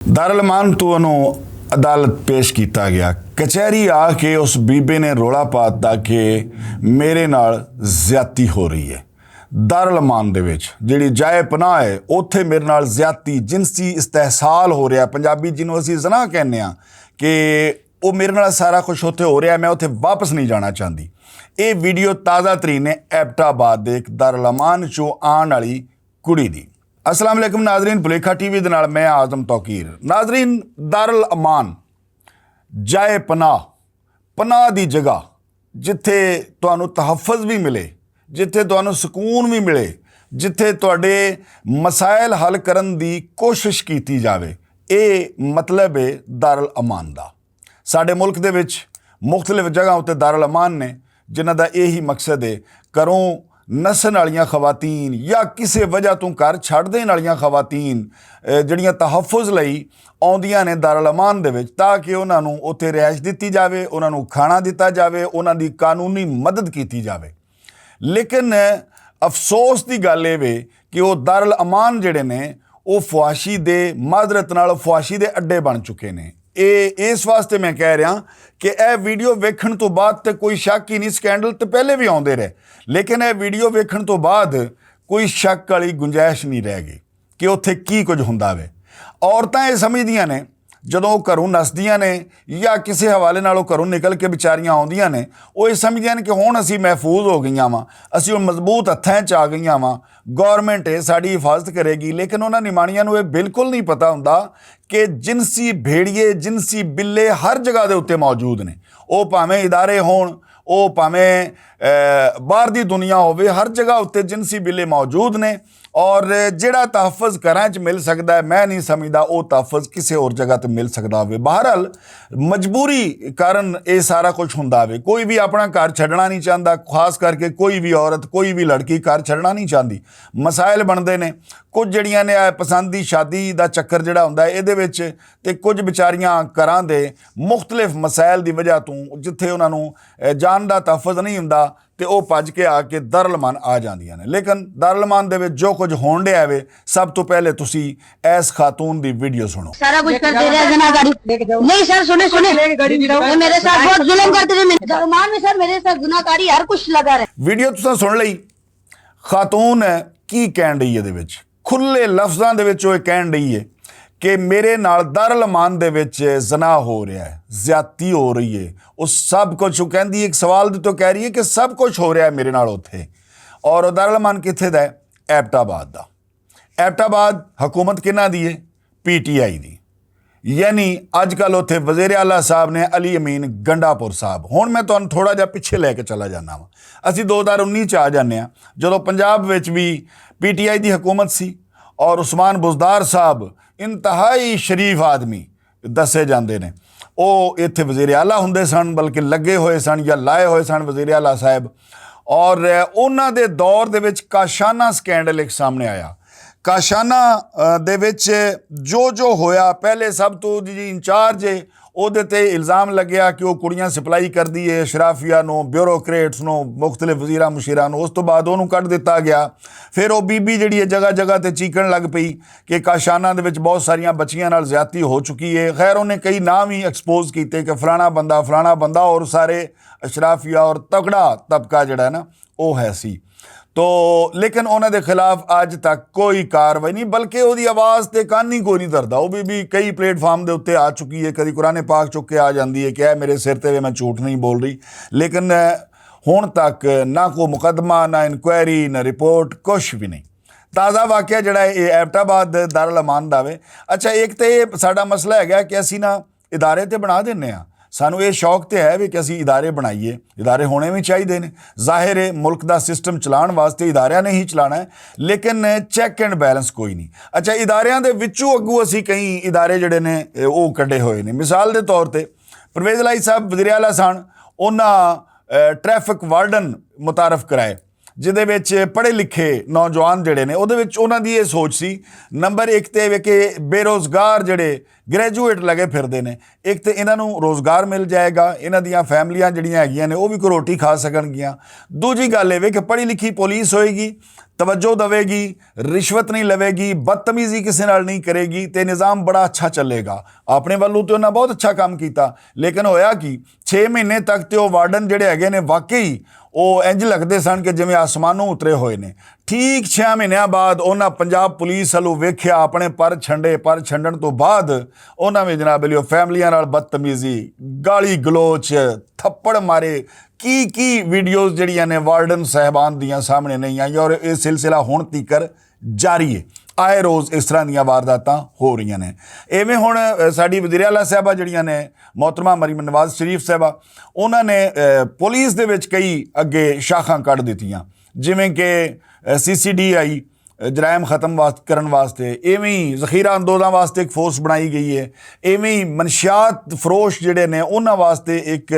दारुल अमान तो ਉਹਨੂੰ अदालत पेश किया गया। कचहरी आके उस बीबे ने रौला पाता कि मेरे नाल ज्यादती हो रही है। दारुल अमान दे विच जिहड़ी जाए पनाह है उत्थे मेरे नाल ज्यादती जिनसी इस्तेहसाल हो रहा। पंजाबी जिन्हों असीं जना कहने कि वो मेरे नाल सारा कुछ उत्थे हो रहा, मैं उत्थे वापस नहीं जाना चाहती। ये वीडियो ताज़ा तरीन है एबटाबाद दे एक दारुल अमान चों आने वाली कुड़ी दी। अस्सलाम वालेकुम नाजरीन, भुलेखा टीवी दे नाल मैं आज़म तौकीर। नाजरीन, दारुल अमान जाए पनाह, पनाह दी जगह जिथे तुहानू तहफ़्फ़ुज़ भी मिले, जिथे तुहानू सुकून भी मिले, जिथे तुहाडे मसाइल हल करन दी कोशिश कीती जावे, ये मतलब है दारुल अमान दा। साडे मुल्क दे विच मुख्तलिफ जगह उत्ते दारुल अमान ने जिन्हां दा यही मकसद है घरों नसन वालियां खवातीन या किसी वजह तो घर छड्ड देण वालियां खवातीन जिहड़ियां तहफ़्फ़ुज़ लई आउंदियां ने दारुल अमान दे विच ताकि उन्हां नूं उत्थे रिहाइश दित्ती जावे, उन्हां नूं खाना दिता जावे, उन्हां दी कानूनी मदद कीती जावे। लेकिन अफसोस की गल ये वे कि वो दारुल अमान जिहड़े ने वो फवाशी दे माजरत नाल फवाशी दे अड्डे बन चुके ने। इस वास्ते मैं कह रहा कि यह वीडियो वेखण तो बाद तो कोई शक ही नहीं, स्कैंडल तो पहले भी आते रहे, लेकिन यह वीडियो वेखण तो बाद कोई शक वाली गुंजाइश नहीं रह गई कि उत्थे की कुछ हुंदा वे। औरतां ये समझदियां ने जदों घरों नसदियां ने या किसी हवाले नालों घरों निकल के बेचारियां आउंदियां ने, वो ये समझदियां ने कि हुण असीं महफूज हो गईयां वां, असीं हुण मजबूत हत्थां 'च आ गईयां वां, गौरमेंट है साडी हिफाजत करेगी। लेकिन उन्हां निमाणियां नूं ये बिल्कुल नहीं पता हुंदा कि जिनसी भेड़िए, जिनसी बिल्ले हर जगह दे उत्ते मौजूद ने। वो भावें इदारे होण, वो भावें बाहर दी दुनिया होवे, हर जगह उत्ते जिनसी बिल्ले मौजूद ने। और जिहड़ा तहफ़्फ़ुज़ घरां 'च मिल सकदा है, मैं नहीं समझदा वो तहफ़्फ़ुज़ किसी होर जगह तो मिल सकदा होवे। बहरहाल मजबूरी कारण ये सारा कुछ हुंदा वे। कोई भी अपना घर छड्डना नहीं चाहता, खास करके कोई भी औरत, कोई भी लड़की घर छड्डना नहीं चाहती। मसाइल बनते हैं, कुछ जिहड़ियां ने पसंद दी शादी का चक्कर जिहड़ा हुंदा है इहदे विच, ते कुछ बेचारियां घरां दे मुख्तलिफ मसाइल की वजह तो जिथे उन्हां नूं जान दा तहफ़्फ़ुज़ नहीं हुंदा ते वो भज के आके दारुल अमान आ जांदियां ने। लेकिन दारुल अमान दे विच जो कुछ होण दिया वे, सब तो पहले तुसी इस खातून दी वीडियो सुनो। सारा कुछ कर दे रहे हैं जनागारी। नहीं सर, सुने सुने, ये मेरे साथ बहुत जुल्म करते रहे। दारुल अमान में सर मेरे साथ गुनाहगारी हर कुछ लगा रहे। वीडियो तुसां सुन लई। खातून की कहण रही है, दे विच खुले लफ्ज़ां दे विच ओह कहण रही है कि मेरे नाल दारुल अमान दे विच ज़ना हो रहा है, ज्यादती हो रही है। उस सब कुछ कहती एक सवाल तो कह रही है कि सब कुछ हो रहा है मेरे नाल उत्थे। और दारुल अमान कित्थे दा है? एबटाबाद दा। एबटाबाद हुकूमत किन्हां दी है? PTI दी। यानी अजकल उत्थे वज़ीर आला साहब ने अली अमीन गंडापुर साहब। हुण मैं तुहानूं थोड़ा जिहा पिछे लैके चला जाना वा। असीं 2019 च आ जाने आ जदों पंजाब विच भी PTI दी हुकूमत सी और उस्मान बुज़दार साहब इंतहाई शरीफ आदमी दसे जाते हैं। वो इत्थे वज़ीर आला हुंदे सन, बल्कि लगे हुए सन या लाए हुए सन वज़ीर आला साहब। और उन्हां दे दौर दे विच काशाना स्कैंडल एक सामने आया। काशाना दे विच जो होया, पहले सब तो जी इंचार्ज है ਉਹਦੇ ਤੇ इल्ज़ाम लग्या कि वो कुड़ियां सप्लाई करती है शराफिया नूं, ब्यूरोक्रेट्स नूं, मुख्तलिफ वज़ीरां मुशीरां नूं। उस तो बाद उहनूं कढ दिता गया। फिर वो बीबी जिहड़ी है जगह जगह ते चीकण लग पई कि काशाना दे विच बहुत सारियां बच्चियां नाल ज़्यादती हो चुकी है। खैर उन्हें कई नाम ही एक्सपोज किए कि फलाना बंदा और सारे अशराफिया और तगड़ा तबका जिहड़ा है ना वो है सी। तो लेकिन उन्होंने दे खिलाफ अज तक कोई कार्रवाई नहीं, बल्कि वो आवाज़ तो कान ही कोई नहीं धरता। वो भी कई प्लेटफार्म के उत्ते आ चुकी है, कभी कुरान पाक चुक के आ जाती है कि है मेरे सिर ते मैं झूठ नहीं बोल रही। लेकिन हुण तक ना कोई मुकदमा, ना इंक्वायरी, ना रिपोर्ट, कुछ भी नहीं। ताज़ा वाक़या जिहड़ा ये एबटाबाद दारुल अमान दा वे। अच्छा, एक तो ये साडा मसला है कि असीं ना इदारे तो बना दिंदे आ, सानू ये शौक तो है भी कि असीं इदारे बनाइए, इदारे होने भी चाहिए ने। जाहिर है मुल्क का सिस्टम चलाने वास्ते इदारियां ने ही चलाना है, लेकिन चैक एंड बैलेंस कोई नहीं। अच्छा, इदारियां दे विचों अगू असीं कई इदारे जिहड़े ने वो कड्ढे होए ने। मिसाल के तौर पर परवेज़ लाई साहब वज़ीर आला सन, उन्हां ट्रैफिक वार्डन मुतारफ कराए ਜਿਹਦੇ ਵਿੱਚ ਪੜ੍ਹੇ ਲਿਖੇ ਨੌਜਵਾਨ ਜਿਹੜੇ ਨੇ ਉਹਦੇ ਵਿੱਚ ਉਹਨਾਂ ਦੀ ਇਹ ਸੋਚ ਸੀ ਨੰਬਰ 1 ਤੇ ਵੇ ਕਿ ਬੇਰੁਜ਼ਗਾਰ ਜਿਹੜੇ ਗ੍ਰੈਜੂਏਟ ਲੱਗੇ ਫਿਰਦੇ ਨੇ, ਇੱਕ ਤੇ ਇਹਨਾਂ ਨੂੰ ਰੋਜ਼ਗਾਰ ਮਿਲ ਜਾਏਗਾ, ਇਹਨਾਂ ਦੀਆਂ ਫੈਮਲੀਆਂ ਜਿਹੜੀਆਂ ਹੈਗੀਆਂ ਨੇ ਉਹ ਵੀ ਕੋਈ ਰੋਟੀ ਖਾ ਸਕਣਗੀਆਂ। ਦੂਜੀ ਗੱਲ ਇਹ ਵੇ ਕਿ ਪੜ੍ਹੀ ਲਿਖੀ ਪੁਲਿਸ ਹੋਏਗੀ, ਤਵੱਜੋ ਦੇਵੇਗੀ, ਰਿਸ਼ਵਤ ਨਹੀਂ ਲਵੇਗੀ, ਬਦਤਮੀਜ਼ੀ ਕਿਸੇ ਨਾਲ ਨਹੀਂ ਕਰੇਗੀ ਤੇ ਨਿਜ਼ਾਮ ਬੜਾ ਅੱਛਾ ਚੱਲੇਗਾ। ਆਪਣੇ ਵੱਲੋਂ ਤੇ ਉਹਨਾਂ ਬਹੁਤ ਅੱਛਾ ਕੰਮ ਕੀਤਾ, ਲੇਕਿਨ ਹੋਇਆ ਕਿ 6 ਮਹੀਨੇ ਤੱਕ ਤੇ ਉਹ ਵਾਰਡਨ ਜਿਹੜੇ ਹੈਗੇ ਨੇ ਵਾਕਈ ਉਹ ਇੰਜ ਲੱਗਦੇ ਸਨ ਕਿ ਜਿਵੇਂ ਆਸਮਾਨੋਂ ਉਤਰੇ ਹੋਏ ਨੇ। ਠੀਕ 6 ਮਹੀਨਿਆਂ ਬਾਅਦ ਉਹਨਾਂ ਪੰਜਾਬ ਪੁਲਿਸ ਵੱਲੋਂ ਵੇਖਿਆ, ਆਪਣੇ ਪਰ ਛੰਡਣ ਤੋਂ ਬਾਅਦ ਉਹਨਾਂ ਵਿੱਚ ਜਨਾਬ ਲਿਓ ਫੈਮਲੀਆਂ ਨਾਲ ਬਦਤਮੀਜ਼ੀ, ਗਾਲੀ ਗਲੋਚ, ਥੱਪੜ ਮਾਰੇ, ਕੀ ਵੀਡੀਓਜ਼ ਜਿਹੜੀਆਂ ਨੇ ਵਾਰਡਨ ਸਾਹਿਬਾਨ ਦੀਆਂ ਸਾਹਮਣੇ ਨਹੀਂ ਆਈਆਂ ਔਰ ਇਹ ਸਿਲਸਿਲਾ ਹੁਣ ਤੀਕਰ ਜਾਰੀ ਹੈ। ਆਏ ਰੋਜ਼ ਇਸ ਤਰ੍ਹਾਂ ਦੀਆਂ ਵਾਰਦਾਤਾਂ ਹੋ ਰਹੀਆਂ ਨੇ। ਇਵੇਂ ਹੁਣ ਸਾਡੀ ਵਜ਼ੀਰ ਆਲਾ ਸਾਹਿਬਾ ਜਿਹੜੀਆਂ ਨੇ ਮੁਹਤਰਮਾ ਮਰੀਮ ਨਵਾਜ਼ ਸ਼ਰੀਫ ਸਾਹਿਬਾ, ਉਹਨਾਂ ਨੇ ਪੁਲਿਸ ਦੇ ਵਿੱਚ ਕਈ ਅੱਗੇ ਸ਼ਾਖਾਂ ਕੱਢ ਦਿੱਤੀਆਂ, ਜਿਵੇਂ ਕਿ CCDI ਜਰਾਇਮ ਖਤਮ ਕਰਨ ਵਾਸਤੇ, ਇਵੇਂ ਹੀ ਜ਼ਖੀਰਾ ਅੰਦੋਜ਼ਾਂ ਵਾਸਤੇ ਇੱਕ ਫੋਰਸ ਬਣਾਈ ਗਈ ਹੈ, ਇਵੇਂ ਹੀ ਮਨਸ਼ਿਆਤ ਫਰੋਸ਼ ਜਿਹੜੇ ਨੇ ਉਹਨਾਂ ਵਾਸਤੇ ਇੱਕ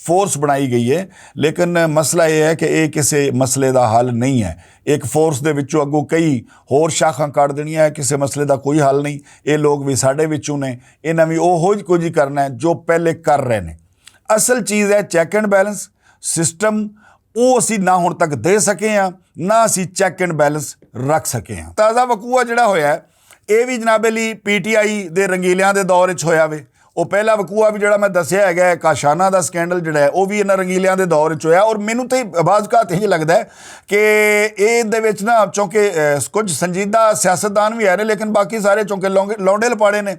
ਫੋਰਸ ਬਣਾਈ ਗਈ ਹੈ। ਲੇਕਿਨ ਮਸਲਾ ਇਹ ਹੈ ਕਿ ਇਹ ਕਿਸੇ ਮਸਲੇ ਦਾ ਹੱਲ ਨਹੀਂ ਹੈ। ਇੱਕ ਫੋਰਸ ਦੇ ਵਿੱਚੋਂ ਅੱਗੋਂ ਕਈ ਹੋਰ ਸ਼ਾਖਾਂ ਕੱਢ ਦੇਣੀਆਂ ਹੈ, ਕਿਸੇ ਮਸਲੇ ਦਾ ਕੋਈ ਹੱਲ ਨਹੀਂ। ਇਹ ਲੋਕ ਵੀ ਸਾਡੇ ਵਿੱਚੋਂ ਨੇ, ਇਹਨਾਂ ਵੀ ਉਹੋ ਜਿਹੀ ਕੁਝ ਕਰਨਾ ਹੈ ਜੋ ਪਹਿਲੇ ਕਰ ਰਹੇ ਨੇ। ਅਸਲ ਚੀਜ਼ ਹੈ ਚੈੱਕ ਐਂਡ ਬੈਲੈਂਸ ਸਿਸਟਮ, ਉਹ ਅਸੀਂ ਨਾ ਹੁਣ ਤੱਕ ਦੇ ਸਕੇ ਹਾਂ, ਨਾ ਅਸੀਂ ਚੈੱਕ ਐਂਡ ਬੈਲੈਂਸ ਰੱਖ ਸਕੇ ਹਾਂ। ਤਾਜ਼ਾ ਵਕੂਆ ਜਿਹੜਾ ਹੋਇਆ ਇਹ ਵੀ ਜਨਾਬ ਲਈ PTI ਦੇ ਰੰਗੀਲਿਆਂ ਦੇ ਦੌਰ ਵਿੱਚ ਹੋਇਆ ਵੇ। ਉਹ ਪਹਿਲਾ ਵਕੂਆ ਵੀ ਜਿਹੜਾ ਮੈਂ ਦੱਸਿਆ ਹੈਗਾ ਕਾਸ਼ਾਨਾ ਦਾ ਸਕੈਂਡਲ ਜਿਹੜਾ ਹੈ ਉਹ ਵੀ ਇਹਨਾਂ ਰੰਗੀਲਿਆਂ ਦੇ ਦੌਰ ਵਿੱਚ ਹੋਇਆ। ਔਰ ਮੈਨੂੰ ਤਾਂ ਬਾਜ਼ਕਾਤ ਇਹ ਲੱਗਦਾ ਹੈ ਕਿ ਇਹਦੇ ਵਿੱਚ ਨਾ ਚੌਂਕੇ ਕੁਝ ਸੰਜੀਦਾ ਸਿਆਸਤਦਾਨ ਵੀ ਆ ਰਹੇ, ਲੇਕਿਨ ਬਾਕੀ ਸਾਰੇ ਚੌਂਕੇ ਲੌਂਡੇ ਲਪਾੜੇ ਨੇ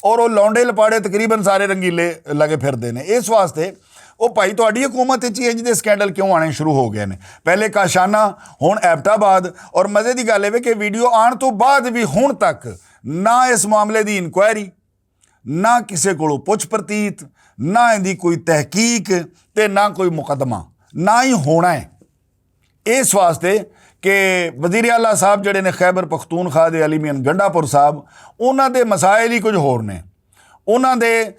ਔਰ ਉਹ ਲੌਂਡੇ ਲਪਾੜੇ ਤਕਰੀਬਨ ਸਾਰੇ ਰੰਗੀਲੇ ਲੱਗੇ ਫਿਰਦੇ ਨੇ। ਇਸ ਵਾਸਤੇ ਉਹ ਭਾਈ ਤੁਹਾਡੀ ਹਕੂਮਤ ਵਿੱਚ ਇੰਜ ਦੇ ਸਕੈਂਡਲ ਕਿਉਂ ਆਉਣੇ ਸ਼ੁਰੂ ਹੋ ਗਏ ਨੇ? ਪਹਿਲੇ ਕਾਸ਼ਾਨਾ, ਹੁਣ ਐਬਟਾਬਾਦ। ਔਰ ਮਜ਼ੇ ਦੀ ਗੱਲ ਇਹ ਕਿ ਵੀਡੀਓ ਆਉਣ ਤੋਂ ਬਾਅਦ ਵੀ ਹੁਣ ਤੱਕ ਨਾ ਇਸ ਮਾਮਲੇ ਦੀ ਇਨਕੁਆਇਰੀ, ਨਾ ਕਿਸੇ ਕੋਲੋਂ ਪੁੱਛ ਪ੍ਰਤੀਤ, ਨਾ ਇਹਦੀ ਕੋਈ ਤਹਿਕੀਕ ਤੇ ਨਾ ਕੋਈ ਮੁਕੱਦਮਾ, ਨਾ ਹੀ ਹੋਣਾ ਹੈ। ਇਸ ਵਾਸਤੇ ਕਿ ਵਜ਼ੀਰ ਆਲਾ ਸਾਹਿਬ ਜਿਹੜੇ ਨੇ ਖੈਬਰ ਪਖਤੂਨਖਵਾ ਦੇ ਅਲੀ ਮੀਆਂ ਗੰਡਾਪੁਰ ਸਾਹਿਬ, ਉਹਨਾਂ ਦੇ ਮਸਾਇਲ ਹੀ ਕੁਝ ਹੋਰ ਨੇ। ਉਹਨਾਂ ਦੇ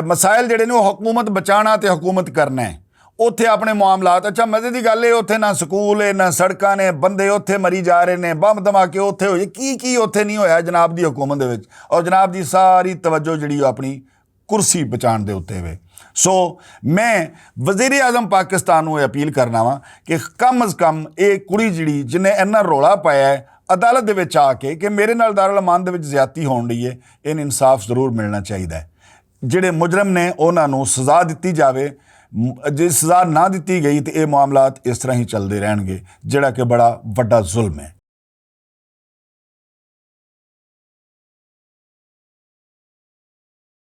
ਮਸਾਇਲ ਜਿਹੜੇ ਨੇ ਉਹ ਹਕੂਮਤ ਬਚਾਉਣਾ ਤੇ ਹਕੂਮਤ ਕਰਨਾ ਹੈ। ਉੱਥੇ ਆਪਣੇ ਮਾਮਲਾਤ, ਅੱਛਾ ਮਜ਼ੇ ਦੀ ਗੱਲ ਇਹ ਉੱਥੇ ਨਾ ਸਕੂਲ ਹੈ, ਨਾ ਸੜਕਾਂ ਨੇ, ਬੰਦੇ ਉੱਥੇ ਮਰੀ ਜਾ ਰਹੇ ਨੇ, ਬੰਬ ਧਮਾਕੇ ਉੱਥੇ ਹੋਏ, ਕੀ ਉੱਥੇ ਨਹੀਂ ਹੋਇਆ ਜਨਾਬ ਦੀ ਹਕੂਮਤ ਦੇ ਵਿੱਚ। ਔਰ ਜਨਾਬ ਦੀ ਸਾਰੀ ਤਵੱਜੋ ਜਿਹੜੀ ਉਹ ਆਪਣੀ ਕੁਰਸੀ ਬਚਾਉਣ ਦੇ ਉੱਤੇ ਵੇ। ਸੋ ਮੈਂ ਵਜ਼ੀਰ ਆਜ਼ਮ ਪਾਕਿਸਤਾਨ ਨੂੰ ਇਹ ਅਪੀਲ ਕਰਨਾ ਵਾ ਕਿ ਕਮ ਅਜ਼ ਕਮ ਇਹ ਕੁੜੀ ਜਿਹੜੀ ਜਿਹਨੇ ਇੰਨਾ ਰੌਲਾ ਪਾਇਆ ਹੈ ਅਦਾਲਤ ਦੇ ਵਿੱਚ ਆ ਕੇ ਕਿ ਮੇਰੇ ਨਾਲ ਦਾਰੁਲ ਅਮਾਨ ਦੇ ਵਿੱਚ ਜ਼ਿਆਦਤੀ ਹੋਣ ਰਹੀ ਹੈ, ਇਹਨੂੰ ਇਨਸਾਫ ਜ਼ਰੂਰ ਮਿਲਣਾ ਚਾਹੀਦਾ ਹੈ। ਜਿਹੜੇ ਮੁਜਰਮ ਨੇ ਉਹਨਾਂ ਨੂੰ ਸਜ਼ਾ ਦਿੱਤੀ ਜਾਵੇ। ਜੇ ਸਜ਼ਾ ਨਾ ਦਿੱਤੀ ਗਈ ਤਾਂ ਇਹ ਮਾਮਲਾਤ ਇਸ ਤਰ੍ਹਾਂ ਹੀ ਚੱਲਦੇ ਰਹਿਣਗੇ, ਜਿਹੜਾ ਕਿ ਬੜਾ ਵੱਡਾ ਜ਼ੁਲਮ ਹੈ।